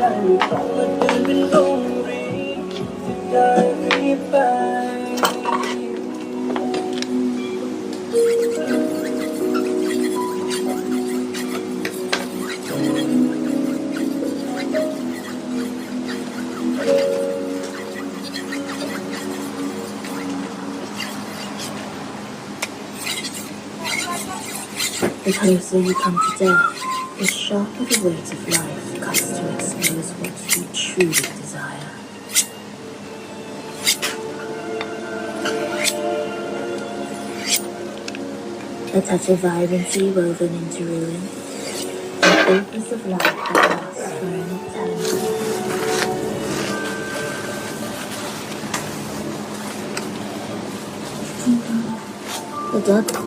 ได้ไม่ต้องมาเดินเป็นโรงเรียนจะได้รีบไป The closer you come to death, the sharper the weight of life cuts to expose what you truly desire. A touch of vibrancy woven into ruin, an opus of life that lasts for an eternity. The dark